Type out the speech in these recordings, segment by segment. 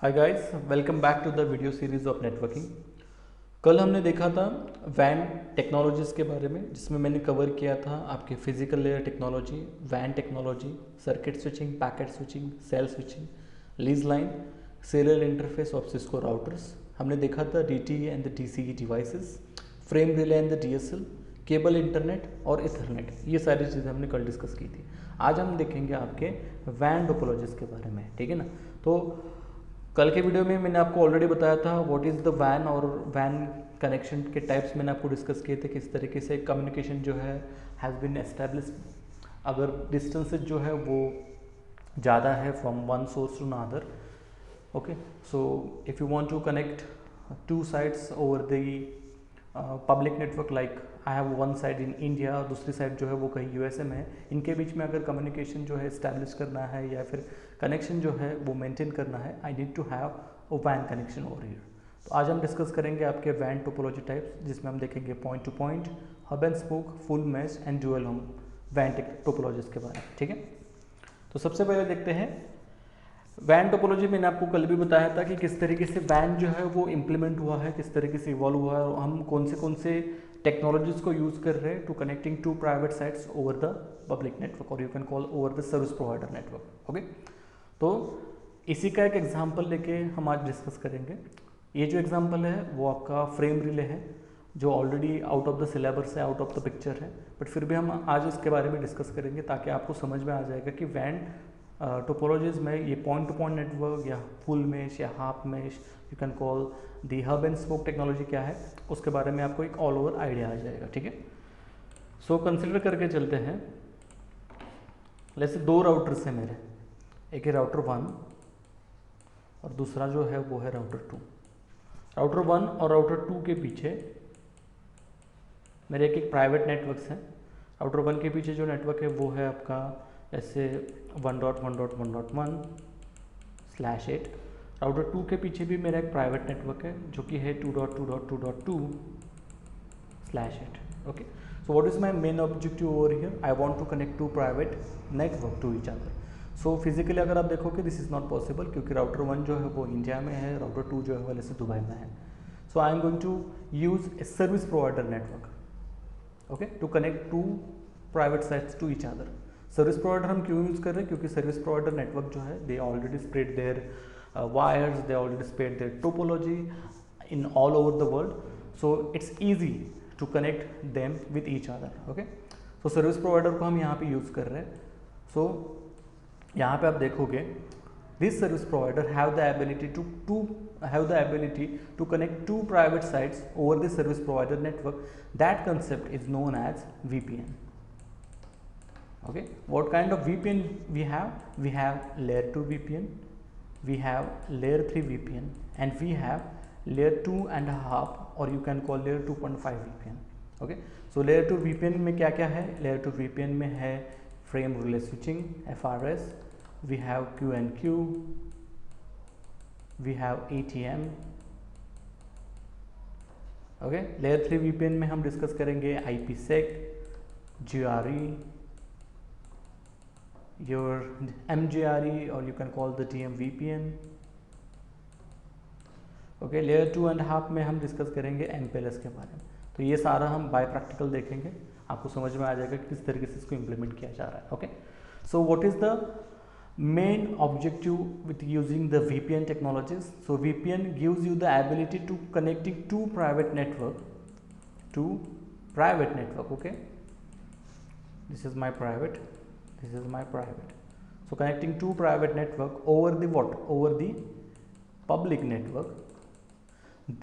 Hi guys, welcome back to the video series of networking. कल हमने देखा था वैन टेक्नोलॉजीज़ के बारे में, जिसमें मैंने कवर किया था आपके फिजिकल लेयर टेक्नोलॉजी, वैन technology, circuit switching, packet switching, cell switching, lease line, serial interface of Cisco routers. हमने देखा था DTE and the DCE devices, frame relay and the DSL, cable internet और इथरनेट। ये सारी चीज़ें हमने कल डिस्कस की थी। आज हम देखेंगे आपके वैन टोपोलॉजीज़ के बारे में, ठीक है ना। तो कल के वीडियो में मैंने आपको ऑलरेडी बताया था व्हाट इज़ द वैन, और वैन कनेक्शन के टाइप्स मैंने आपको डिस्कस किए थे, किस तरीके से कम्युनिकेशन जो है हैज़ बीन एस्टेब्लिश अगर डिस्टेंसेज जो है वो ज़्यादा है from one source to another. Okay, so if you want to connect two sides over the public network, like I have one side in India और दूसरी साइड जो है वो कहीं USA में है, इनके बीच में अगर कम्युनिकेशन जो है इस्टेब्लिश करना है या फिर कनेक्शन जो है वो मेंटेन करना है, I need to have a वैन कनेक्शन ओवर हियर। तो आज हम डिस्कस करेंगे आपके वैन टोपोलॉजी टाइप्स, जिसमें हम देखेंगे point to point, hub and spoke, full mesh and dual home वैन टोपोलॉजीज के बारे में, ठीक है। तो सबसे पहले देखते हैं वैन टोपोलॉजी। मैंने आपको कल भी बताया था कि किस तरीके से वैन जो है वो इम्प्लीमेंट हुआ है, किस तरीके से इवॉल्व हुआ है, और हम कौन से टेक्नोलॉजीज को यूज़ कर रहे हैं to connecting to private sites over the public network, और you can call over the service provider network. Okay, तो इसी का एक एग्जांपल लेके हम आज डिस्कस करेंगे। ये जो एग्जांपल है वो आपका फ्रेम रिले है, जो already out of the syllabus है, आउट ऑफ द पिक्चर है, बट फिर भी हम आज इसके बारे में डिस्कस करेंगे ताकि आपको समझ में आ जाएगा कि वैन टोपोलॉजीज में ये पॉइंट टू पॉइंट नेटवर्क या फुल मेश या half mesh, you can call the hub and spoke technology क्या है, उसके बारे में आपको एक ऑल ओवर आइडिया आ जाएगा, ठीक है। सो कंसिडर करके चलते हैं। जैसे दो राउटर्स हैं मेरे, एक है राउटर 1 और दूसरा जो है वो है राउटर 2। राउटर 1 और राउटर 2 के पीछे मेरे एक प्राइवेट नेटवर्क्स हैं। राउटर 1 के पीछे जो नेटवर्क है वो है आपका ऐसे 1.1.1.1/8। राउटर 2 के पीछे भी मेरा एक प्राइवेट नेटवर्क है जो कि है 2.2.2.2/8। Okay, so what is my main objective over here? I want to connect to private network to each other. सो फिजिकली अगर आप देखोगे दिस इज़ नॉट पॉसिबल, क्योंकि राउटर 1 जो है वो इंडिया में है, राउटर 2 जो है वाले से दुबई में है। So I am going to use a service provider network, okay, to connect to private sites to each other. Service provider हम क्यों यूज़ कर रहे हैं? क्योंकि सर्विस प्रोवाइडर नेटवर्क जो है they already spread their wires, they already spread their topology in all over the world, so it's easy to connect them with each other. Okay, so service provider को हम यहाँ पे use कर रहे हैं। सो यहाँ पे आप देखोगे this service provider have the ability to connect two private sites over the service provider network. That concept is known as VPN. Okay, what kind of VPN we have? We have layer 2 VPN, we have layer 3 VPN, and we have layer 2.5 or you can call layer 2.5 VPN. Okay, so layer 2 VPN में क्या क्या है? layer 2 VPN में है frame relay switching, FRS, we have QNQ, we have ATM. Okay, layer 3 VPN में हम discuss करेंगे IPsec, GRE, your MGRE और you can call the DM VPN. Okay, layer 2.5 में हम डिस्कस करेंगे MPLS के बारे में। तो ये सारा हम बाय प्रैक्टिकल देखेंगे, आपको समझ में आ जाएगा कि किस तरीके से इसको इम्प्लीमेंट किया जा रहा है। Okay, so what is the main objective with using the VPN technologies? So VPN gives you the ability to connecting two private network. Okay, this is my private, this is my private. So connecting two private network over the what? Over the public network.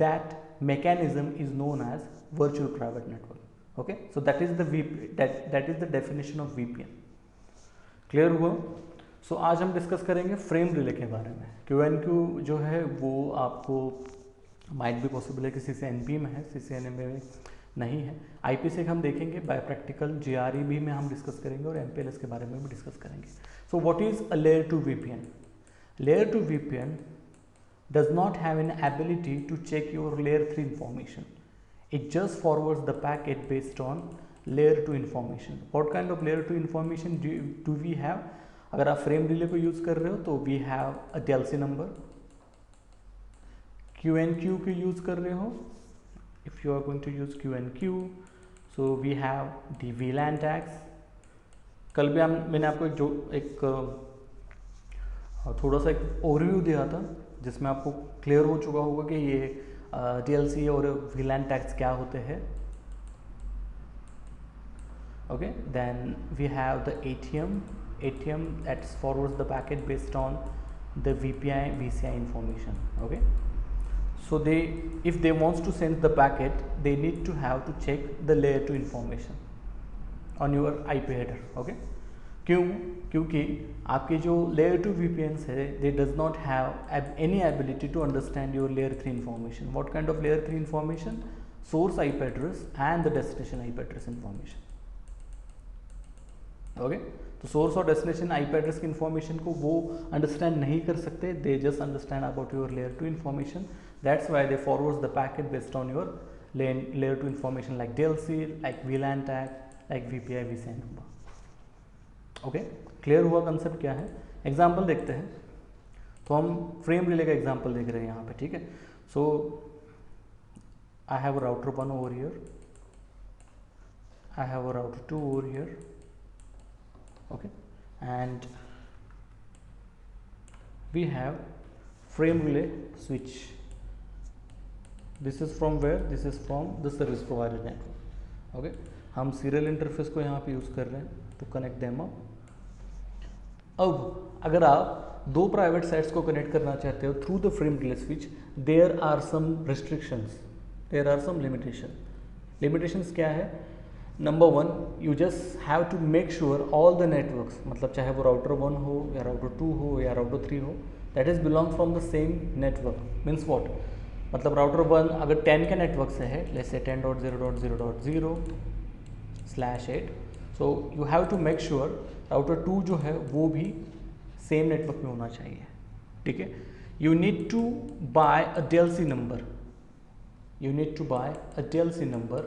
That mechanism is known as virtual private network. Okay, so that is the that is the definition of VPN. Clear हुआ? सो आज हम discuss करेंगे frame relay के बारे में। QNQ जो है वो आपको माइट भी पॉसिबल है कि CCNP में है, CCNA में नहीं है। IPsec हम देखेंगे, बाय प्रैक्टिकल GRE भी में हम डिस्कस करेंगे और MPLS के बारे में भी डिस्कस करेंगे। सो what is a layer 2 VPN? Layer 2 VPN does not have an ability to check your layer 3 information. It just forwards the packet based on layer 2 information. What kind of layer 2 information do we have? अगर आप frame relay को use कर रहे हो तो we have a DLC number, QNQ के use कर रहे हो, if you are going to use QNQ, so we have the VLAN tags. कल भी मैंने आपको एक थोड़ा सा एक ओवरव्यू दिया था जिसमें आपको क्लियर हो चुका होगा कि ये DLC और VLAN टैग्स क्या होते हैं। Okay, then we have the ATM that forwards the packet based on the VCI information. Okay, so if they wants to send the packet, they need to have to check the layer 2 information on your IP header. Okay, क्योंकि आपके जो layer 2 VPNs है, they does not have any ability to understand your layer 3 information. What kind of layer 3 information? Source IP address and the destination IP address information. Okay, तो source और destination IP address की information को वो understand नहीं कर सकते, they just understand about your layer 2 information. That's why they forwards the packet based on your layer 2 information like DLC, like VLAN tag, like VPI VCI number. Okay, clear हुआ concept क्या है? Example देखते हैं। तो हम frame relay का example देख रहे हैं यहाँ पे, ठीक है। So I have a router 1 over here, I have a router 2 over here, okay, and we have frame relay switch. This is from where? This is from the service provider network. Okay, हम serial interface को यहाँ पे use कर रहे हैं to connect them up. अब अगर आप दो प्राइवेट साइट्स को कनेक्ट करना चाहते हो through the frame relay switch, there are some restrictions, there are some limitations क्या है? Number 1, you just have to make sure all the networks, मतलब चाहे वो राउटर 1 हो या राउटर 2 हो या राउटर 3 हो, that is belong from the same network. Means what? मतलब राउटर 1 अगर 10 के नेटवर्क से है, let's say 10.0.0.0/8, so you have to make sure router 2 जो है वो भी सेम नेटवर्क में होना चाहिए, ठीक है। You need to buy a DLC number, you need to buy a DLC number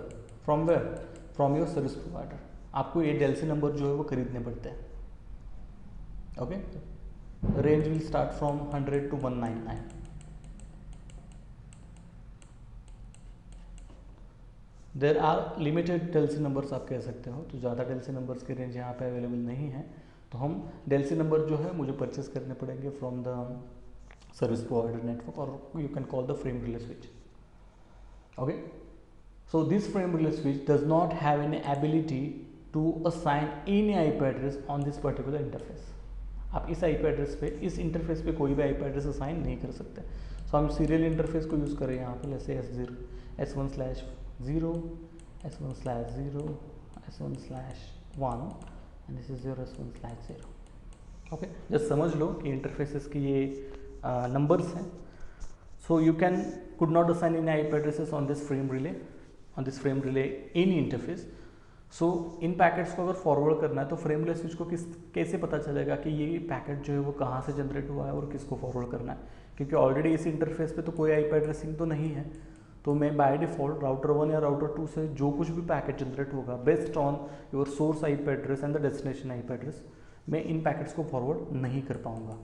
from where? From your service provider. आपको ये DLC नंबर जो है वो खरीदने पड़ते हैं। Okay, range will start from 100 to 199। There are limited DLC numbers आप कह सकते हो, तो ज़्यादा DLC नंबर्स की रेंज यहाँ पे अवेलेबल नहीं है, तो हम DLC नंबर जो है मुझे परचेस करने पड़ेंगे from the service provider network, और you can call the frame relay switch. Okay, so this frame relay switch does not have any ability to assign any IP address on this particular interface. आप इस IP address पे, इस interface पे कोई भी IP address assign नहीं कर सकते। सो हम सीरियल इंटरफेस को यूज़ करें यहाँ पे, जैसे S1/0, S1/0, S1/1 and this is your S1/0। Okay, just समझ लो कि इंटरफेसेस की ये नंबर्स हैं। So you could not assign any IP addresses on this frame relay any interface. So in packets को अगर फॉरवर्ड करना है तो फ्रेम रिले स्विच को कैसे पता चलेगा कि ये पैकेट जो है वो कहाँ से जनरेट हुआ है और किसको फॉरवर्ड करना है? क्योंकि ऑलरेडी इस इंटरफेस पे तो कोई IP एड्रेसिंग तो नहीं है, तो मैं बाय डिफ़ॉल्ट राउटर 1 या राउटर 2 से जो कुछ भी पैकेट जनरेट होगा based on your source IP address and the destination IP address, मैं इन पैकेट्स को फॉरवर्ड नहीं कर पाऊँगा।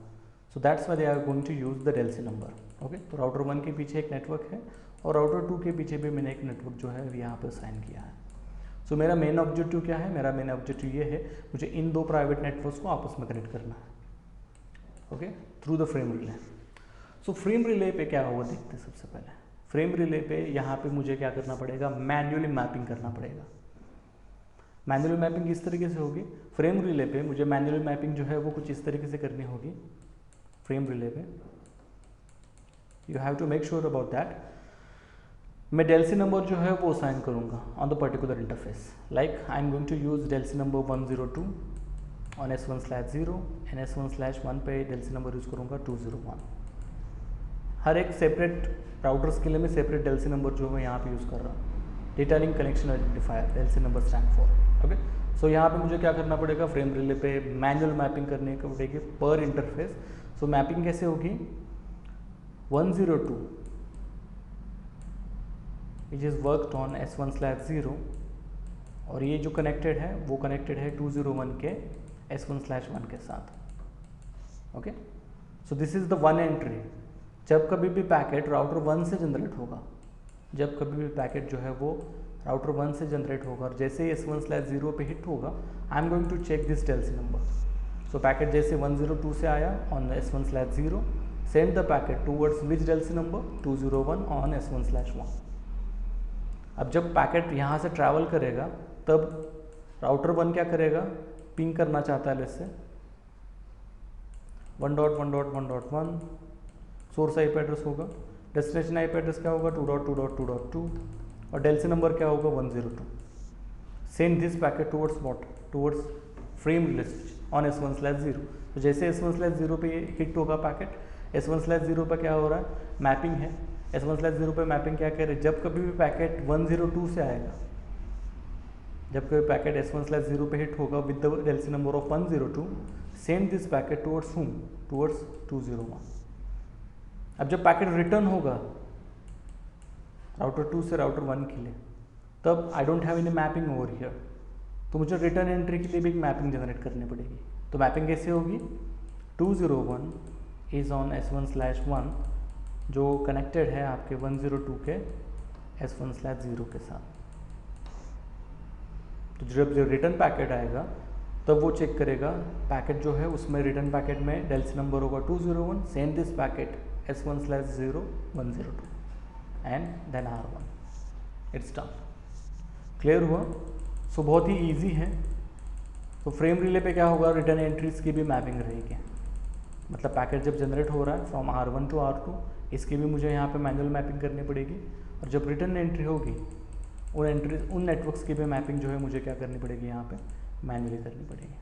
So that's why they are going to use the DLC number. Okay, तो राउटर 1 के पीछे एक नेटवर्क है और राउटर 2 के पीछे भी मैंने एक नेटवर्क जो है यहाँ पर साइन किया है। सो मेरा मेन ऑब्जेक्टिव क्या है? मेरा मेन ऑब्जेक्टिव ये है, मुझे इन दो प्राइवेट नेटवर्क्स को आपस में कनेक्ट करना है, okay, through the frame relay. So frame relay पे क्या होगा देखते हैं। सबसे पहले फ्रेम रिले पे यहाँ पे मुझे क्या करना पड़ेगा? मैन्युअली मैपिंग करना पड़ेगा। मैन्युअली मैपिंग किस तरीके से होगी? फ्रेम रिले पे मुझे मैन्युअली मैपिंग जो है वो कुछ इस तरीके से करनी होगी। फ्रेम रिले पे you have to make sure about that मैं DLC नंबर जो है वो असाइन करूँगा on the particular interface. Like I am going to use DLC number 102 on S1/0 and S1/1 पे DLC नंबर यूज़ करूँगा 201। हर एक separate routers के लिए मैं सेपरेट DLC नंबर जो है यहाँ पे यूज़ कर रहा हूँ। Data link connection identifier DLC number stand for. Okay, so यहाँ पे मुझे क्या करना पड़ेगा? फ्रेम रिले पे मैनुअल मैपिंग करने को पड़ेगी पर इंटरफेस। सो मैपिंग कैसे होगी? 102 which is worked on S1/0 और ये जो कनेक्टेड है वो कनेक्टेड है 201 के S1/1 के साथ। Okay, so this is the one entry जब कभी भी पैकेट राउटर 1 से जनरेट होगा, जब कभी भी पैकेट जो है वो राउटर 1 से जनरेट होगा और जैसे ही S1/0 पे हिट होगा, I am going to check this DLCI number. So packet जैसे 102 से आया on S1/0, send the packet towards which DLCI number 201 on S1/1. अब जब पैकेट यहाँ से ट्रैवल करेगा तब राउटर 1 क्या करेगा, पिंग करना चाहता है जैसे 1.1.1.1 सोर्स आईपी एड्रेस होगा, डेस्टिनेशन आईपी एड्रेस क्या होगा 2.2.2.2 और डेल्सी नंबर क्या होगा 102. Send this packet towards what, towards frame relay switch on S1/0. तो जैसे S1/0 पे ये हिट होगा पैकेट, S1/0 पे क्या हो रहा है, मैपिंग है. S1/0 पे मैपिंग क्या कह रहे हैं, जब कभी भी पैकेट 102 से आएगा, जब कभी पैकेट S1/0 पे हिट होगा with the DLCI number of 102, send this packet towards whom, towards 201. अब जब पैकेट रिटर्न होगा राउटर 2 से राउटर 1 के लिए, तब आई don't have any mapping over here, तो मुझे रिटर्न एंट्री के लिए भी एक मैपिंग जनरेट करनी पड़ेगी. तो मैपिंग कैसे होगी, 201 इज ऑन S1/1 जो कनेक्टेड है आपके 102 के S1/0 के साथ. तो जब रिटर्न पैकेट आएगा तब वो चेक करेगा पैकेट जो है उसमें रिटर्न पैकेट में डेल्सी नंबर होगा 201, send this packet S1/0 102 and then R1. It's done. Clear हुआ. सो बहुत ही ईजी है. तो फ्रेम रिले पे क्या होगा, रिटर्न एंट्रीज की भी मैपिंग रहेगी. मतलब पैकेट जब जनरेट हो रहा है फ्रॉम R1 टू R2, इसकी भी मुझे यहाँ पे मैनुअल मैपिंग करनी पड़ेगी. और जब रिटर्न एंट्री होगी उन नेटवर्क्स की भी मैपिंग जो है मुझे क्या करनी पड़ेगी, यहाँ पे मैनुअली करनी पड़ेगी.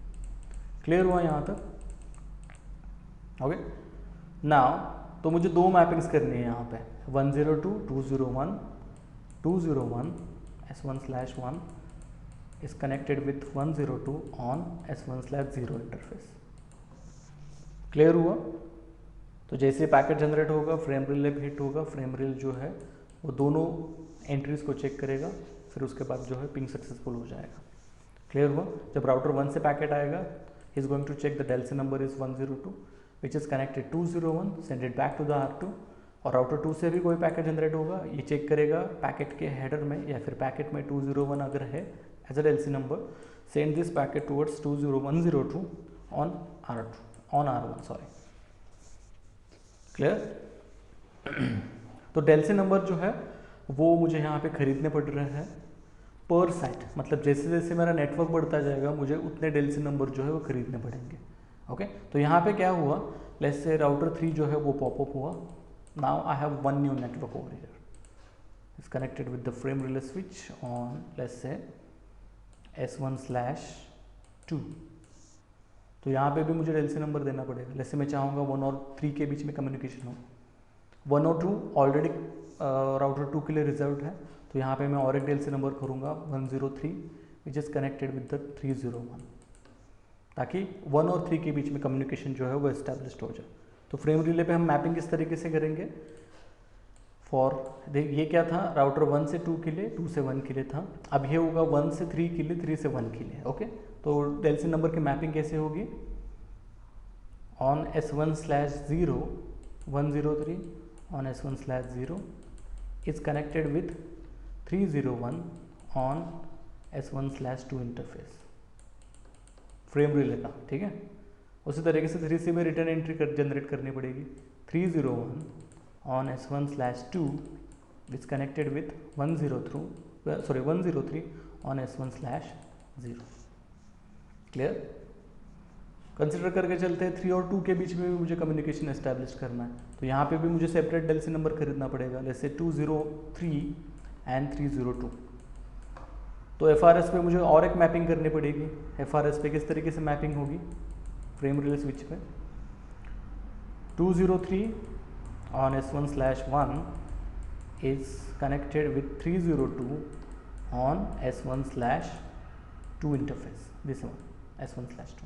क्लियर हुआ यहाँ तक. ओके. नाउ तो मुझे दो मैपिंग्स करनी है यहाँ पे, 102 201 201 S1/1 is connected with 102 on S1/0 interface. Clear हुआ. तो जैसे पैकेट जनरेट होगा फ्रेम रिले पे हिट होगा, फ्रेम रिले जो है वो दोनों एंट्रीज को चेक करेगा, फिर उसके बाद जो है पिंग सक्सेसफुल हो जाएगा. क्लियर हुआ. जब राउटर 1 से पैकेट आएगा, he is going to check the DLCI number is 102 which is connected 201, send it back to the R2. और राउटर 2 से भी कोई पैकेट जनरेट होगा, ये चेक करेगा पैकेट के हेडर में या फिर पैकेट में 201 अगर है as a DLCI number, send this packet towards 20102 on R1. Sorry. Clear. तो डेल्सी नंबर जो है वो मुझे यहाँ पे खरीदने पड़ रहे हैं पर साइट. मतलब जैसे जैसे मेरा नेटवर्क बढ़ता जाएगा मुझे उतने डेल्सी नंबर जो है वो खरीदने पड़ेंगे. ओके. तो यहाँ पे क्या हुआ, लेट्स से राउटर 3 जो है वो पॉपअप हुआ. Now I have one new network over here, is connected with the frame relay switch on let's say S1/2. तो यहाँ पे भी मुझे डेल्सी नंबर देना पड़ेगा. लेट्स से मैं चाहूँगा 1 और 3 के बीच में कम्युनिकेशन हो. 1 और 2 ऑलरेडी राउटर 2 के लिए रिजर्व्ड है, तो यहाँ पे मैं और एक डेल्सी नंबर करूँगा 103 which is connected with the 301, ताकि 1 और 3 के बीच में कम्युनिकेशन जो है वो एस्टेब्लिश्ड हो जाए. तो फ्रेम रिले पे हम मैपिंग किस तरीके से करेंगे, ये क्या था, राउटर 1 से 2 के लिए, 2 से 1 के लिए था. अब ये होगा 1 से 3 के लिए, 3 से 1 के लिए. ओके. तो डेल्सी नंबर की मैपिंग कैसे होगी, on S1/0 103 on S1/0 is connected with 301 on S1/2 interface. Frame relay का. ठीक है. उसी तरीके से 3 से भी रिटर्न एंट्री जनरेट करनी पड़ेगी. 301 on S1/2 is connected with 103 on S1/0. Clear. Consider करके चलते हैं 3 और 2 के बीच में भी मुझे कम्युनिकेशन एस्टैब्लिश करना है, तो यहाँ पे भी मुझे सेपरेट डेल्सी नंबर खरीदना पड़ेगा. जैसे 203 एंड 302. तो FRS पे मुझे और एक मैपिंग करनी पड़ेगी. FRS पे किस तरीके से मैपिंग होगी, फ्रेम रिले स्विच पे 203 on S1/1 is connected with 302 on S1/2 interface. This one S1/2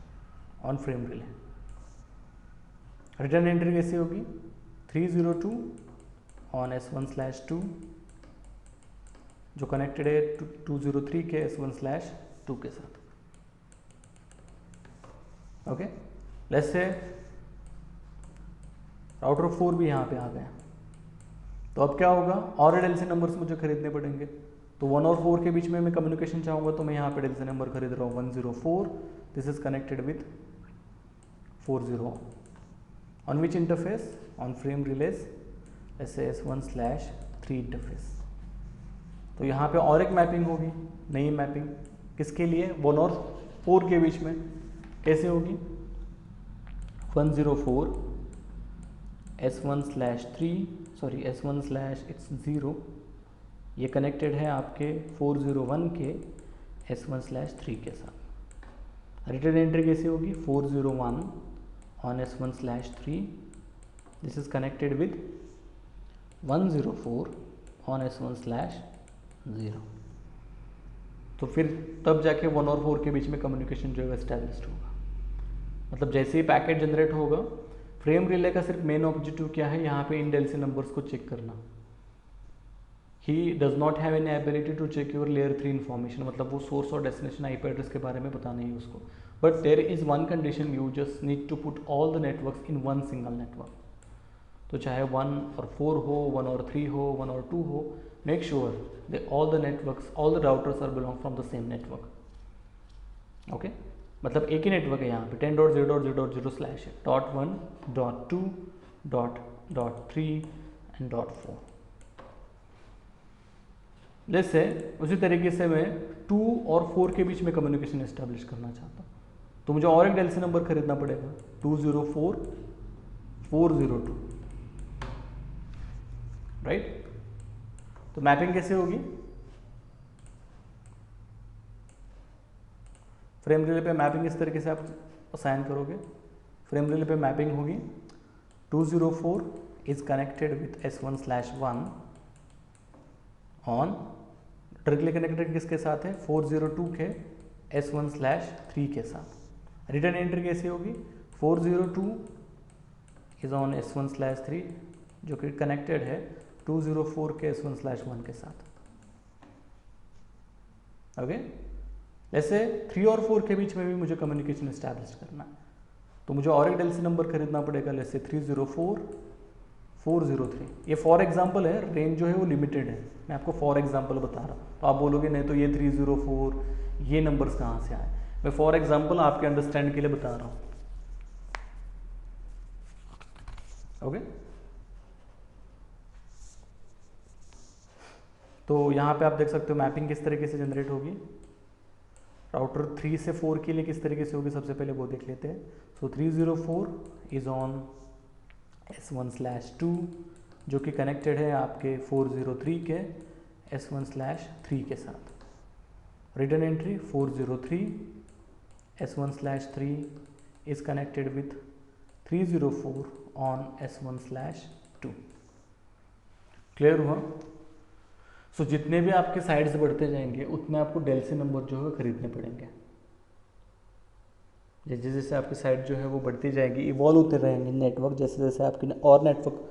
on frame relay. Return entry कैसी होगी, 302 ऑन S1/2 जो कनेक्टेड है 203 के S1/2 के साथ. ओके. लेट्स से राउटर 4 भी यहाँ पे आ गया। तो अब क्या होगा, और एडीसी नंबर्स मुझे खरीदने पड़ेंगे। तो 1 और 4 के बीच में मैं कम्युनिकेशन चाहूँगा तो मैं यहाँ पे एडीसी नंबर खरीद रहा हूँ 104, this is connected with 40 on which interface, on frame release S1/3 interface. तो यहाँ पे और एक मैपिंग होगी, नई मैपिंग किसके लिए, 1 और 4 के बीच में। कैसे होगी, 104 S1/0, ये कनेक्टेड है आपके 401 के S1/3 के साथ। रिटर्न एंट्री कैसे होगी, 401 on S1/3, this is connected with 104 on S1/0। तो फिर तब जाके 1 और 4 के बीच में कम्युनिकेशन जो है एस्टैब्लिश्ड होगा। मतलब जैसे ही पैकेट जनरेट होगा, फ्रेम रिले का सिर्फ मेन ऑब्जेक्टिव क्या है, यहाँ पे इन डेल्सी नंबर्स को चेक करना। He does not have any ability to check your layer 3 information, मतलब वो सोर्स और डेस्टिनेशन आईपी एड्रेस के बारे में पता नहीं है उसको। But there is one condition, you just need to put all the networks in one single network. तो चाहे 1 और 4 हो, 1 और 3 हो, 1 और 2 हो, make sure that all the networks, all the routers are belong from the same network. Okay, मतलब एक ही नेटवर्क है यहाँ पे 10.0.0/1, .2, .3 and .4। जैसे उसी तरीके से मैं 2 और 4 के बीच में कम्युनिकेशन एस्टेब्लिश करना चाहता हूँ, तो मुझे और एक डेल्सी नंबर खरीदना पड़ेगा 204,402, राइट। तो मैपिंग कैसे होगी, फ्रेम रिले पे मैपिंग इस तरीके से आप असाइन करोगे। फ्रेम रिले पे मैपिंग होगी 204 is connected with S1/1 on, directly connected किसके साथ है, 402 के S1/3 के साथ। रिटर्न एंट्री कैसी होगी, 402 इज ऑन S1/3 जो कि कनेक्टेड है 204 के S1/1 के साथ। ओके, ऐसे 3 और 4 के बीच में भी मुझे कम्युनिकेशन एस्टैब्लिश करना है, तो मुझे और एक डेल्सी नंबर खरीदना पड़ेगा, जैसे 304,403। ये फॉर एग्जांपल है, रेंज जो है वो लिमिटेड है, मैं आपको फॉर एग्जांपल बता रहा हूँ। तो आप बोलोगे नहीं तो ये 304 ये नंबर्स कहाँ से आए, मैं फॉर एग्जांपल आपके अंडरस्टैंड के लिए बता रहा हूँ। ओके, तो यहाँ पे आप देख सकते हो मैपिंग किस तरीके से जनरेट होगी। राउटर 3 से 4 के लिए किस तरीके से होगी, सबसे पहले वो देख लेते हैं। सो 304 इज ऑन S1/2 जो कि कनेक्टेड है आपके 403 के S1/3 के साथ। Return entry 403 S1/3 is connected with 304 on S1/2। Clear हुआ। सो जितने भी आपके साइड्स बढ़ते जाएंगे उतने आपको डेल्सी नंबर जो है खरीदने पड़ेंगे। जैसे जैसे आपकी साइड जो है वो बढ़ती जाएगी, इवॉल्व होते रहेंगे नेटवर्क, जैसे जैसे आपकी और नेटवर्क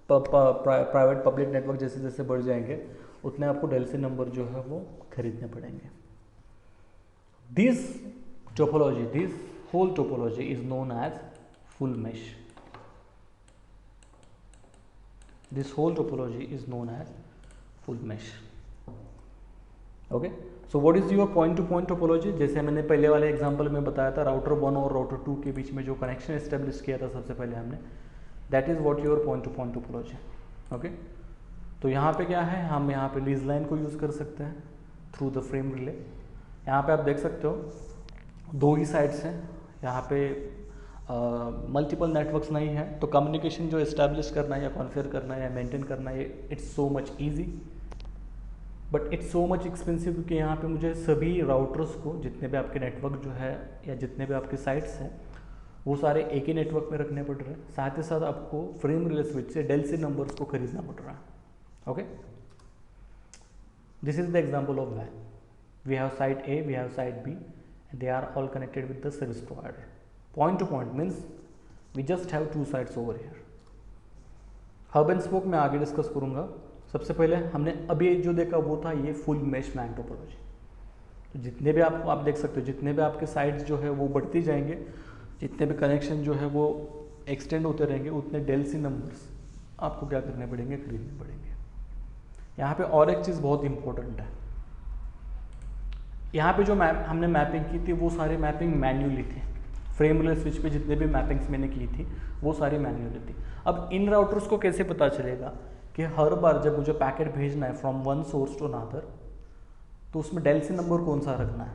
प्राइवेट पब्लिक नेटवर्क जैसे जैसे बढ़ जाएंगे उतने आपको डेल्सी नंबर जो है वो खरीदने पड़ेंगे। This topology, this whole topology is known as full mesh. This whole topology is known as full mesh. Okay, so what is your point to point topology. जैसे मैंने पहले वाले एग्जांपल में बताया था, राउटर 1 और राउटर 2 के बीच में जो कनेक्शन एस्टेब्लिश किया था सबसे पहले हमने, that is what your point to point topology. Okay, तो यहाँ पे क्या है, हम यहाँ पे लीज लाइन को यूज कर सकते हैं थ्रू द फ्रेम रिले। यहाँ पे आप देख सकते हो 2 ही साइड्स हैं, यहाँ पे मल्टीपल नेटवर्क्स नहीं है, तो कम्युनिकेशन जो एस्टैब्लिश करना है या कॉन्फ़िगर करना है या मेंटेन करना है, it's so much easy but it's so much expensive, क्योंकि यहाँ पे मुझे सभी राउटर्स को, जितने भी आपके नेटवर्क जो है या जितने भी आपके साइट्स हैं, वो सारे एक ही नेटवर्क में रखने पड़ रहे हैं। साथ ही साथ आपको फ्रेम रिले स्विच से डेल्सी नंबर्स को खरीदना पड़ रहा है। Okay, this is the example of वैन। We have site A, we have site B, and they are all connected with the service provider. Point to point means we just have 2 sides over here. Hub and spoke मैं आगे discuss करूंगा। सबसे पहले हमने अभी जो देखा वो था ये फुल मेश मैन टोपोलॉजी। तो जितने भी आप देख सकते हो, जितने भी आपके साइट्स जो है वो बढ़ती जाएंगे, जितने भी कनेक्शन जो है वो एक्सटेंड होते रहेंगे उतने डेल्सी नंबर्स आपको क्या करने पड़ेंगे, खरीदने पड़ेंगे। यहाँ पे और एक चीज़ बहुत इंपॉर्टेंट है, यहाँ पे जो हमने मैपिंग की थी वो सारी मैपिंग मैन्युअली थी। फ्रेम रिले स्विच पे जितने भी मैपिंग्स मैंने की थी वो सारी मैन्युअली थी। अब इन राउटर्स को कैसे पता चलेगा कि हर बार जब मुझे पैकेट भेजना है from one source to another तो उसमें डेल्सी नंबर कौन सा रखना है,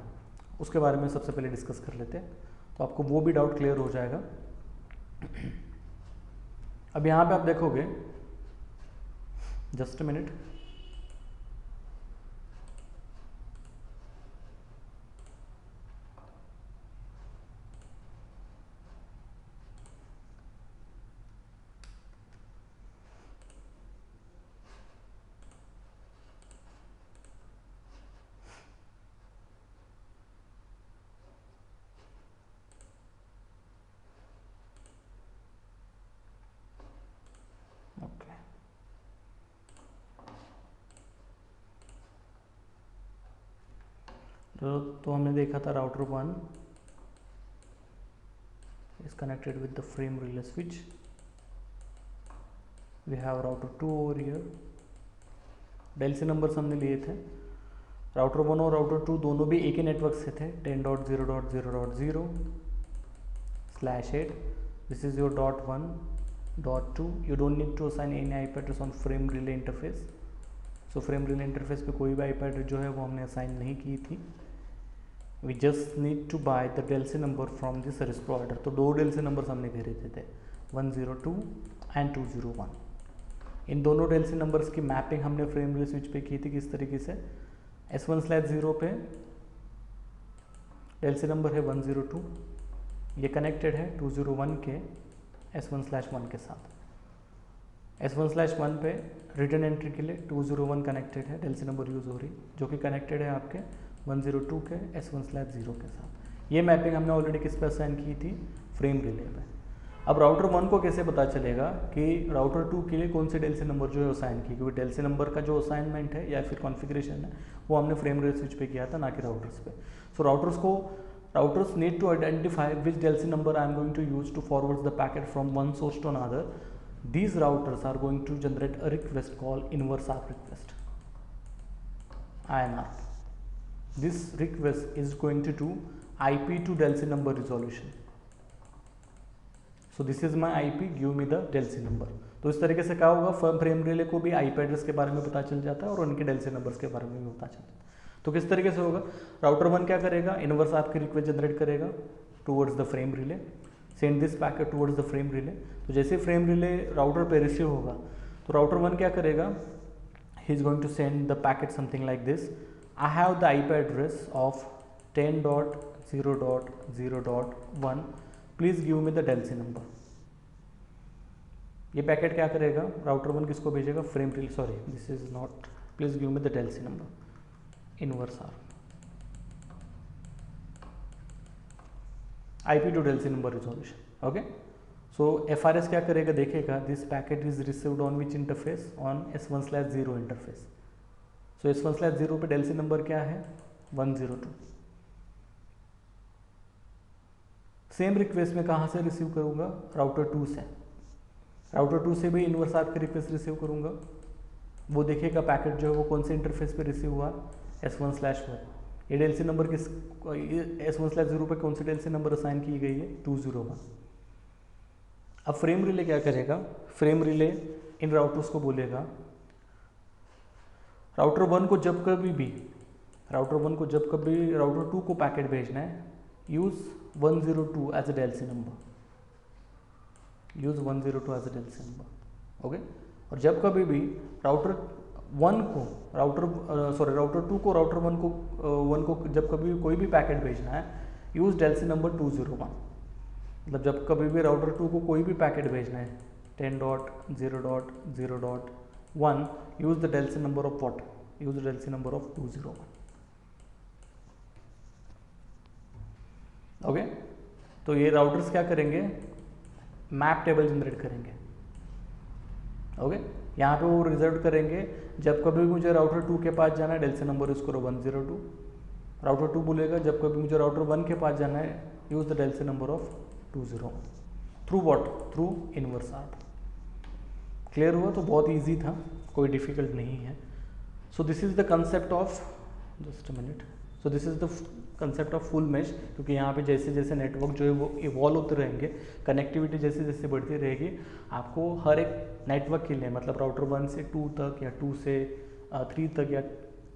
उसके बारे में सबसे पहले डिस्कस कर लेते हैं, तो आपको वो भी डाउट क्लियर हो जाएगा। अब यहाँ पे आप देखोगे, जस्ट अ मिनट, तो हमने देखा था router 1 is connected with the frame relay switch. We have router 2 over here. Delsey numbers हमने लिए थे। राउटर 1 और राउटर 2 दोनों भी एक ही नेटवर्क से थे, 10.0.0.0/8. This is your .1, .2. You don't need to assign any IP address on frame relay interface. So frame relay interface पे कोई भी IP address जो है वो हमने असाइन नहीं की थी। We just need to buy the DLC number from the service provider. तो दो DLC नंबर्स हमने खरीदे थे, 102 and 201। इन दोनों DLC नंबर्स की मैपिंग हमने फ्रेम रिले स्विच पे की थी। किस तरीके से, S1/0 पे DLC नंबर है 102, ये कनेक्टेड है 201 के S1/1 के साथ। S1/1 पे रिटर्न एंट्री के लिए 201 कनेक्टेड है, DLC नंबर यूज़ हो रही, जो कि कनेक्टेड है आपके 102 के S1/0 के साथ। ये मैपिंग हमने ऑलरेडी किस पे असाइन की थी, फ्रेम रिले पे। अब राउटर 1 को कैसे पता चलेगा कि राउटर 2 के लिए कौन से डेल्सी नंबर जो है असाइन की, क्योंकि डेल्सी नंबर का जो असाइनमेंट है या फिर कॉन्फ़िगरेशन है वो हमने फ्रेम रिले स्विच पे किया था, ना कि राउटर्स पे। So routers need to identify which DLCI number I am going to use to forward the packet from one source to another. These routers are going to generate a request called inverse ARP request, INR. This request is going to do IP to DLC number resolution. So this is my IP, give me the DLC number. तो इस तरीके से क्या होगा, frame relay को भी IP address के बारे में पता चल जाता है और उनके DLC नंबर्स के बारे में भी पता चल जाता है. तो किस तरीके से होगा, राउटर 1 क्या करेगा, इनवर्स ARP की रिक्वेस्ट जनरेट करेगा towards the frame relay, send this packet towards the frame relay. तो जैसे फ्रेम रिले राउटर पे रिसीव होगा तो राउटर 1 क्या करेगा, he is going to send the packet something like this, I have the IP address of 10.0.0.1, please give me the DLCI number. ये packet क्या करेगा, राउटर 1 किसको भेजेगा, frame relay, sorry this is not, please give me the DLCI number, inverse ARP, IP to DLC number resolution. Okay, so FRS क्या करेगा, देखेगा this packet is received on which interface, on S1/0 interface. So S1/0 पे Delsey number क्या है, 102. Same request में कहाँ से receive करूँगा, राउटर 2 से. राउटर 2 से भी इनवर्स ARP की रिक्वेस्ट रिसीव करूँगा, वो देखेगा पैकेट जो है वो कौन से इंटरफेस पे रिसीव हुआ, S1/1. ये डेल्सी नंबर किस, S1/0 पे कौन सी डेल्सी नंबर असाइन की गई है, 201. अब फ्रेम रिले क्या करेगा, फ्रेम रिले इन राउटर्स को बोलेगा, राउटर 1 को जब कभी भी राउटर 2 को पैकेट भेजना है, use 102 as a DLCI number, use 102 as a DLCI number. Okay, और जब कभी भी राउटर 2 को राउटर 1 को जब कभी कोई भी पैकेट भेजना है, यूज डेल्सी नंबर 201. मतलब जब कभी भी राउटर 2 को कोई भी पैकेट भेजना है 10.0.0.1, use the DLCI number of what, use the DLCI number of 201. Okay, तो ये राउटर्स क्या करेंगे, मैप टेबल जनरेट करेंगे. ओके, यहाँ पे वो रिजर्व करेंगे, जब कभी मुझे राउटर 2 के पास जाना है डेल्सी नंबर यूज करो 102. राउटर 2 बोलेगा जब कभी मुझे राउटर 1 के पास जाना है, use the DLCI number of 201. Through what, through inverse ARP. Clear हुआ? तो बहुत इजी था, कोई डिफिकल्ट नहीं है। So this is the concept of, just a minute, so this is the concept of full mesh. क्योंकि यहाँ पे जैसे जैसे नेटवर्क जो है वो इवॉल्व होते रहेंगे, कनेक्टिविटी जैसे जैसे बढ़ती रहेगी, आपको हर एक नेटवर्क के लिए, मतलब राउटर 1 से 2 तक या 2 से 3 तक या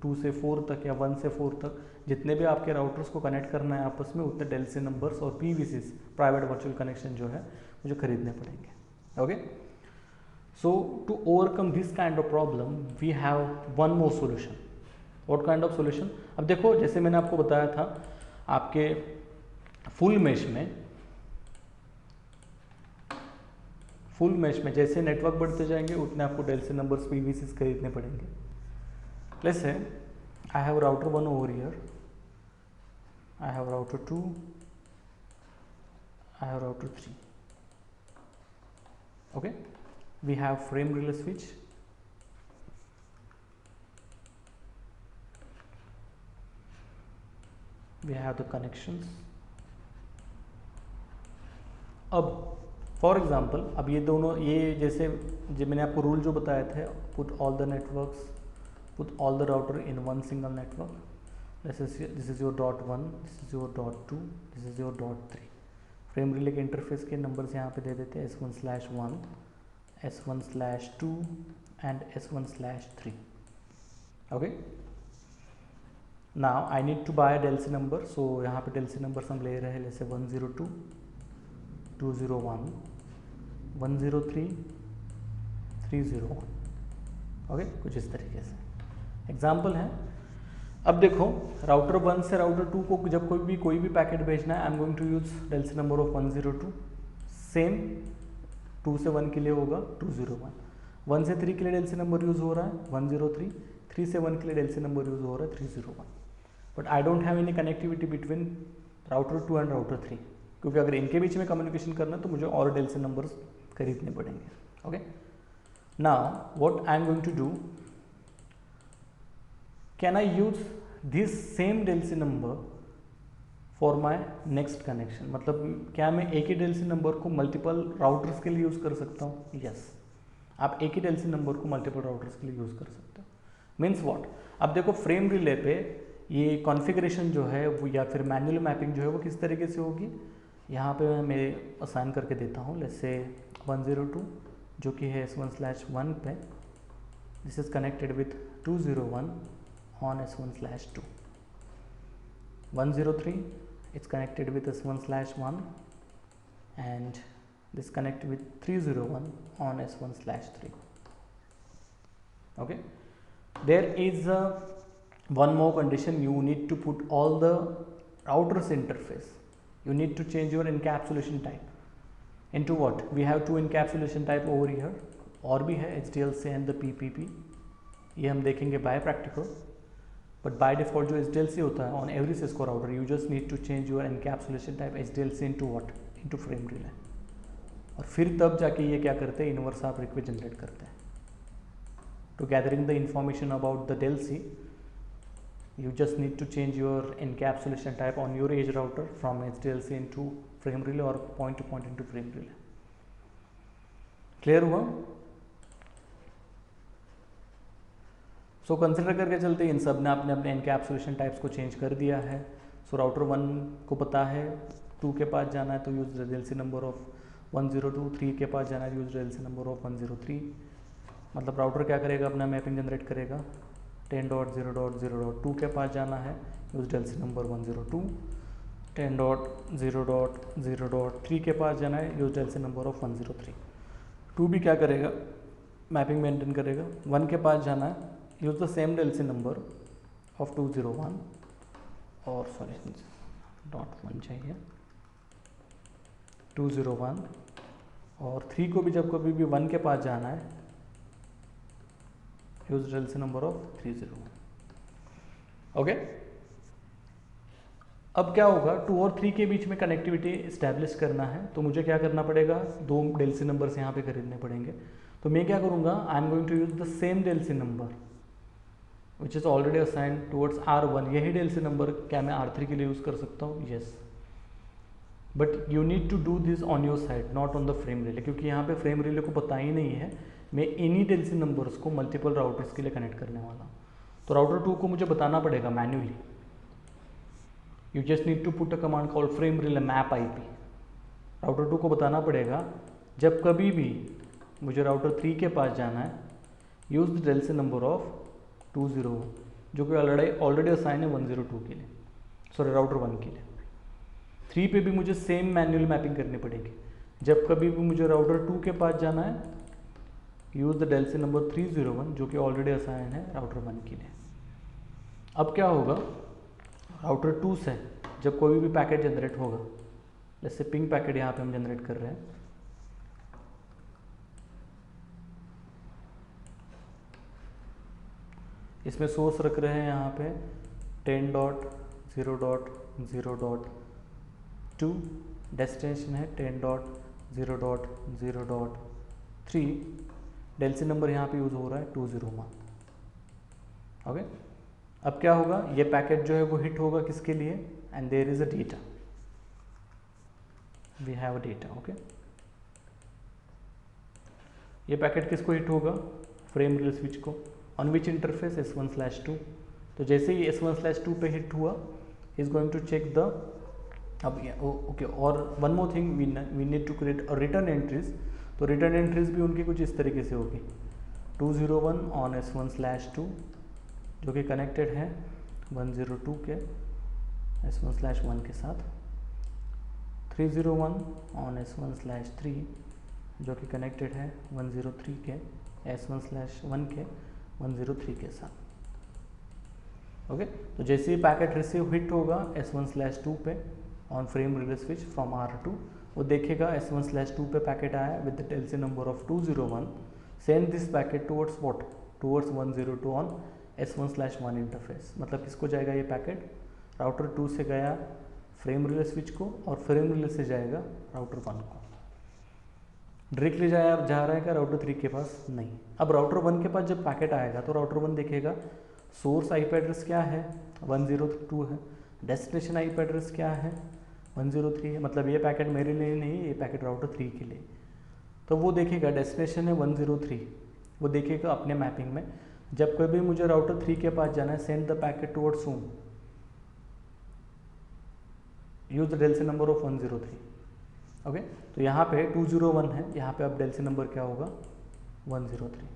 2 से 4 तक या 1 से 4 तक, जितने भी आपके राउटर्स को कनेक्ट करना है आपस में, उतने डेल्सी नंबर्स और पीवीसीस, प्राइवेट वर्चुअल कनेक्शन जो है मुझे खरीदने पड़ेंगे। Okay, so to overcome this kind of problem we have one more solution. What kind of solution? अब देखो, जैसे मैंने आपको बताया था, आपके फुल मैश में जैसे नेटवर्क बढ़ते जाएंगे उतने आपको डेल्सी नंबर्स पीवीसीस खरीदने पड़ेंगे। Let's say I have router 1 over here, I have router 2, I have router 3। Okay, we have frame relay switch, we have the connections। अब फॉर एग्जांपल, अब ये दोनों, ये जैसे जो मैंने आपको रूल जो बताया था, put all the networks, put all the router in one single network, this is your dot 1, this is your dot 2, this is your dot 3। Frame relay के इंटरफेस के नंबर्स यहाँ पे दे देते हैं, S1/1, S1/2 and S1/3। okay, now I need to buy a delcy number, so यहाँ पे delcy numbers हम ले रहे हैं, जैसे 102, 201, 103, 301। ओके, कुछ इस तरीके से एग्जाम्पल है। अब देखो, राउटर 1 से राउटर 2 को जब कोई भी पैकेट भेजना है, I am going to use DLCI number of 102। Same 2 से 1 के लिए होगा 201, 1 से 3 के लिए डेल्सी नंबर यूज हो रहा है 103, 3 से 1 के लिए डेल्सी नंबर यूज हो रहा है 301। But I don't have any connectivity between router 2 and router 3, क्योंकि अगर इनके बीच में कम्युनिकेशन करना है तो मुझे और डेल्सी नंबर्स खरीदने पड़ेंगे। Okay, now what I am going to do, can I use this same DLCI number for my next connection? मतलब क्या मैं एक ही डेल्सी नंबर को मल्टीपल राउटर्स के लिए यूज़ कर सकता हूँ? यस, आप एक ही डेल्सी नंबर को मल्टीपल राउटर्स के लिए यूज़ कर सकते हो। Means what? अब देखो, फ्रेम रिले पे ये कॉन्फ़िगरेशन जो है वो, या फिर मैनुअल मैपिंग जो है वो किस तरीके से होगी, यहाँ पे मैं असाइन करके देता हूँ। लेट्स से 102 जो कि है S1/1 पे, this is connected with 201 on S1/2, 103 it's connected with S1/1 and this connect with 301 on S1/3. Okay, there is one more condition, you need to put all the routers interface, you need to change your encapsulation type into what? We have two encapsulation type over here, और भी है HDLC and the PPP, ये हम देखेंगे by practical. But by default जो HDLC होता है on every Cisco router, you just need to change your encapsulation type HDLC into what, into frame relay, और फिर तब जाके ये क्या करते हैं, इनवर्स आप रिक्वेस्ट जनरेट करते हैं। To gathering the information about the DLCI, you just need to change your encapsulation type on your edge router from HDLC into frame relay और point to point into frame relay. Clear हुआ? So consider करके चलते इन सब ने आपने अपने encapsulation types को change कर दिया है। सो राउटर 1 को पता है 2 के पास जाना है तो यूज डेल्सी नंबर ऑफ 102, 3 के पास जाना है यूज डेल्सी नंबर ऑफ 103। मतलब राउटर क्या करेगा, अपना मैपिंग जनरेट करेगा 10.0.0.2 के पास जाना है यूज डेल्सी नंबर 102, 10.0.0.3 के पास जाना है यूज डेल्सी नंबर ऑफ 103। 2 भी क्या करेगा, मैपिंग मेंटेन करेगा। 1 के पास जाना है, use the same DLCI number of 201, और सॉरी .1 चाहिए 201, और 3 को भी जब कभी भी 1 के पास जाना है use DLCI number of 301। Okay, अब क्या होगा, 2 और 3 के बीच में कनेक्टिविटी इस्टेब्लिश करना है तो मुझे क्या करना पड़ेगा, 2 डेल्सी नंबर्स यहाँ पे खरीदने पड़ेंगे। तो मैं क्या करूँगा, I am going to use the same DLCI number which is already assigned towards R1। यही डेल्सी नंबर क्या मैं R3 के लिए यूज़ कर सकता हूँ? Yes. But you need to do this on your side, not on the frame relay, क्योंकि यहाँ पे फ्रेम रिले को पता ही नहीं है मैं इन्हीं टेलसी नंबर्स को मल्टीपल राउटर्स के लिए कनेक्ट करने वाला हूँ। तो राउटर 2 को मुझे बताना पड़ेगा manually. You just need to put a command called frame relay map IP. Router 2 को बताना पड़ेगा जब कभी भी मुझे राउटर 3 के पास जाना है, use the DLCI number of 201, जो कि ऑलरेडी असाइन है 102 के लिए, सॉरी राउटर 1 के लिए। 3 पे भी मुझे सेम मैन्युअल मैपिंग करनी पड़ेगी। जब कभी भी मुझे राउटर 2 के पास जाना है, यूज द टेलसी नंबर 301, जो कि ऑलरेडी असाइन है राउटर 1 के लिए। अब क्या होगा, राउटर 2 से जब कोई भी पैकेट जनरेट होगा, जैसे पिंग पैकेट यहाँ पे हम जनरेट कर रहे हैं, इसमें सोर्स रख रहे हैं यहाँ पे 10.0.0.2, डेस्टिनेशन है 10.0.0.3, टेलसी नंबर यहाँ पे यूज हो रहा है 201। ओके, अब क्या होगा, ये पैकेट जो है वो हिट होगा किसके लिए, and there is a data, we have a data. Okay, ये पैकेट किसको हिट होगा, फ्रेम रिले स्विच को, ऑन विच इंटरफेस S1/2। तो जैसे ही S1/2 पे हिट हुआ, is going to check the, अब ओके, और one more thing, we need to create a return entries. तो रिटर्न एंट्रीज भी उनकी कुछ इस तरीके से होगी, 201 ऑन S1/2 जो कि कनेक्टेड है 102 के S1/1 के साथ, 301 ऑन S1/3 जो कि कनेक्टेड है 103 के S1/1 के 103 के साथ। ओके, तो जैसे ही पैकेट रिसीव हिट होगा S1/2 पे on frame relay switch from R2, वो देखेगा S1/2 पे पैकेट आया with the DLCI number of 201, send this packet towards what, towards 102 on S1/1 interface. मतलब किसको जाएगा ये पैकेट, राउटर 2 से गया फ्रेम रिले स्विच को, और फ्रेम रिले से जाएगा राउटर 1 को। डायरेक्टली जा रहा है क्या राउटर 3 के पास, नहीं। अब राउटर 1 के पास जब पैकेट आएगा तो राउटर 1 देखेगा सोर्स आईपी एड्रेस क्या है, 102 है, डेस्टिनेशन आईपी एड्रेस क्या है, 103 है, मतलब ये पैकेट मेरे लिए नहीं है, ये पैकेट राउटर 3 के लिए। तो वो देखेगा डेस्टिनेशन है 103, वो देखेगा अपने मैपिंग में, जब कभी मुझे राउटर 3 के पास जाना है, send the packet towards whom, use the DLCI number of 103। Okay, तो यहाँ पे 201 है, यहाँ पे अब टेलसी नंबर क्या होगा 103।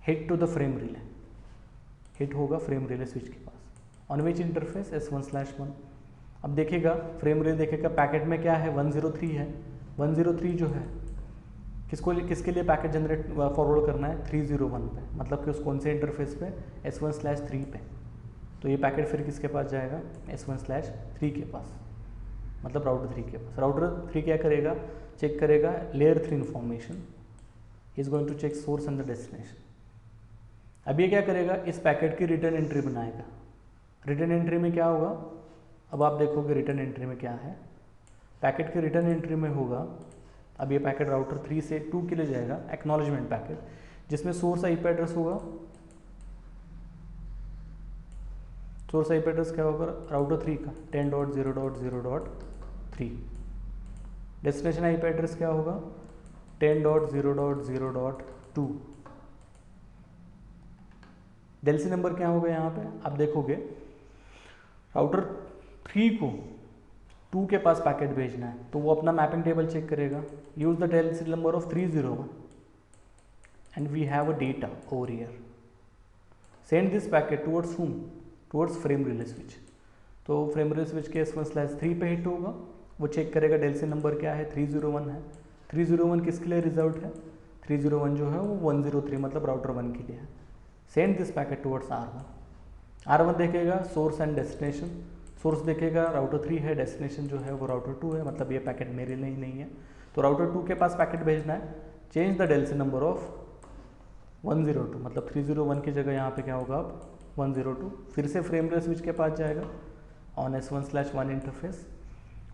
Hit to the frame relay, hit होगा फ्रेम रिले स्विच के पास, ऑन विच इंटरफेस S1/1। अब देखेगा फ्रेम रिले, देखेगा पैकेट में क्या है 103 है, 103 जो है किसके लिए पैकेट जनरेट फॉरवर्ड करना है 301 पे, मतलब कि उस कौन से इंटरफेस पे, S1/3 पे। तो ये पैकेट फिर किसके पास जाएगा, S1/3 के पास, मतलब राउटर 3 के पास। राउटर 3 क्या करेगा, चेक करेगा layer 3 information, is going to check source and the destination. अब ये क्या करेगा, इस पैकेट की रिटर्न एंट्री बनाएगा। रिटर्न एंट्री में क्या होगा, अब आप देखोगे रिटर्न एंट्री में क्या है, पैकेट की रिटर्न एंट्री में होगा, अब ये पैकेट राउटर 3 से 2 के लिए जाएगा, एक्नॉलेजमेंट पैकेट, जिसमें सोर्स आईपी एड्रेस होगा। सोर्स आईपी एड्रेस क्या होगा राउटर 3 का 10.0.0.3, डेस्टिनेशन आईपी एड्रेस क्या होगा 10.0.0.2, टेलसी नंबर क्या होगा यहाँ पे, आप देखोगे राउटर 3 को 2 के पास पैकेट भेजना है, तो वो अपना मैपिंग टेबल चेक करेगा, use the DLCI number of 301 and we have a data over here, send this packet towards whom, towards frame relay switch. तो फ्रेम रिले स्विच के S1/3 पे हिट होगा, वो चेक करेगा टेलसी नंबर क्या है 301 है, 301 किसके लिए रिजर्व्ड है, 301 जो है वो 103 मतलब राउटर 1 के लिए है। Send this packet towards R1, R1 देखेगा सोर्स एंड डेस्टिनेशन, सोर्स देखेगा राउटर 3 है, डेस्टिनेशन जो है वो राउटर 2 है, मतलब ये पैकेट मेरे लिए नहीं है, तो राउटर 2 के पास पैकेट भेजना है, change the DLCI number of 102, मतलब 301 की जगह यहाँ पे क्या होगा अब 102, फिर से फ्रेम रिले स्विच के पास जाएगा ऑन S1/1 इंटरफेस,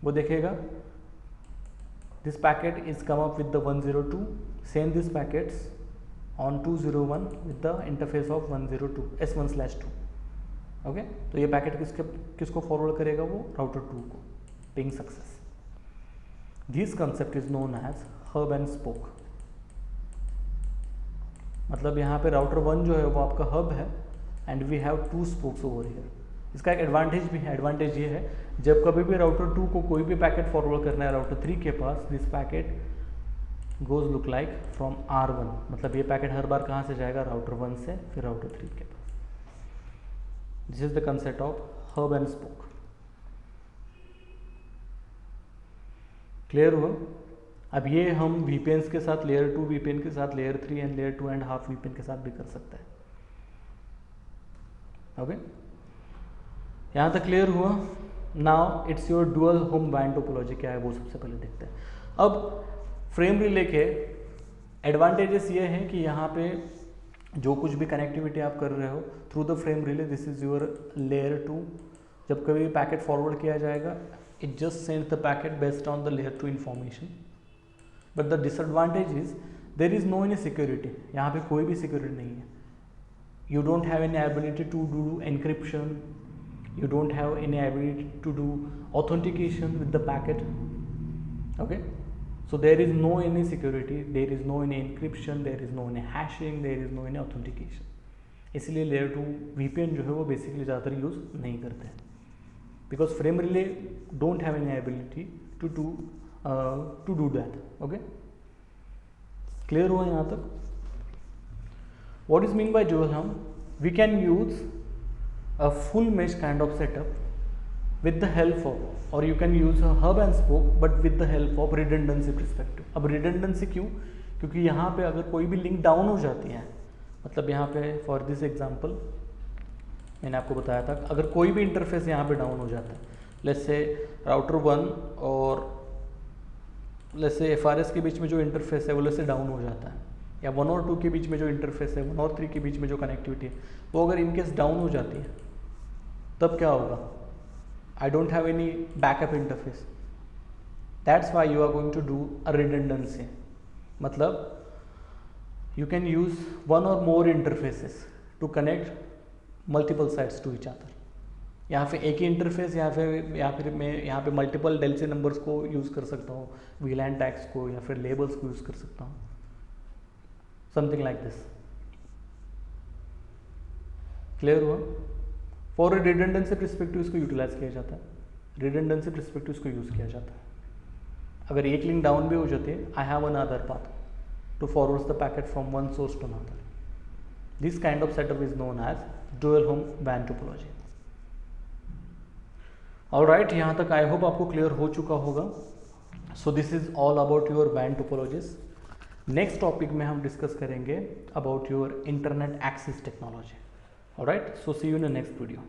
वो देखेगा this packet is come up with the 102, send this packets on 201 with the interface of 102 S1/2। Okay, तो ये पैकेट किसको फॉरवर्ड करेगा, वो राउटर 2 को। being success. This concept is known as hub and spoke. मतलब यहाँ पे राउटर 1 जो है वो आपका हब है and we have 2 spokes over here. इसका एक एडवांटेज भी है. एडवांटेज ये है जब कभी भी राउटर 2 को कोई भी पैकेट फॉरवर्ड करना है राउटर 3 के पास, this packet goes look like from R1. मतलब ये पैकेट हर बार कहाँ से जाएगा, राउटर 1 से फिर राउटर 3 के पास. This is the concept of hub and spoke. Clear हुआ? अब ये हम VPNs के साथ, लेयर 2 VPN के साथ, लेयर 3 एंड लेयर 2.5 VPN के साथ भी कर सकते हैं. ओके, यहाँ तक क्लियर हुआ? Now it's your dual home WAN topology क्या है वो सबसे पहले देखते हैं. अब फ्रेम रिले के एडवांटेजेस ये हैं कि यहाँ पे जो कुछ भी कनेक्टिविटी आप कर रहे हो through the frame relay, this is your layer 2. जब कभी पैकेट फॉरवर्ड किया जाएगा, it just sends the packet based on the layer 2 information. But the disadvantage is there is no any security. यहाँ पे कोई भी security नहीं है. You don't have any ability to do encryption. You don't have any ability to do authentication with the packet. Okay, so there is no any security, there is no any encryption, there is no any hashing, there is no any authentication. इसलिए layer 2 VPN जो है वो basically ज़्यादातर use नहीं करते हैं. Because frame relay don't have any ability to do that. Okay, clear हुआ यहाँ तक? What is mean by dual hum? We can use a full mesh kind of setup with the help of, or you can use a hub and spoke but with the help of redundancy perspective. अब redundancy क्यों? क्योंकि यहाँ पे अगर कोई भी link down हो जाती है, मतलब यहाँ पे फॉर दिस एग्जांपल मैंने आपको बताया था, अगर कोई भी इंटरफेस यहाँ पे डाउन हो जाता है, लेट्स से राउटर 1 और लेट्स से FRS के बीच में जो इंटरफेस है वो लेट्स से डाउन हो जाता है, या 1 और 2 के बीच में जो इंटरफेस है, 1 और 3 के बीच में जो कनेक्टिविटी है वो अगर इनकेस डाउन हो जाती है, तब क्या होगा? I don't have any backup interface. That's why you are going to do a redundancy. मतलब you can use 1 or more interfaces to connect multiple sites to each other. यहाँ पे एक ही इंटरफेस या फिर मैं यहाँ पे मल्टीपल डेल्सी नंबर्स को यूज़ कर सकता हूँ, VLAN टैग्स को या फिर लेबल्स को यूज़ कर सकता हूँ, समथिंग लाइक दिस. क्लियर हुआ? फॉर रिडंडेंसी परस्पेक्टिव इसको यूटिलाइज किया जाता है, रिडंडेंसी परस्पेक्टिव इसको यूज़ किया जाता है. अगर एक लिंक डाउन भी हो जाती है, I have another path to forward the packet from one source to another. This kind of setup is known as dual home WAN topology. Alright, यहाँ तक आई होप आपको क्लियर हो चुका होगा. So this is all about your WAN topologies. Next topic में हम discuss करेंगे about your internet access technology. Alright, so see you in the next video.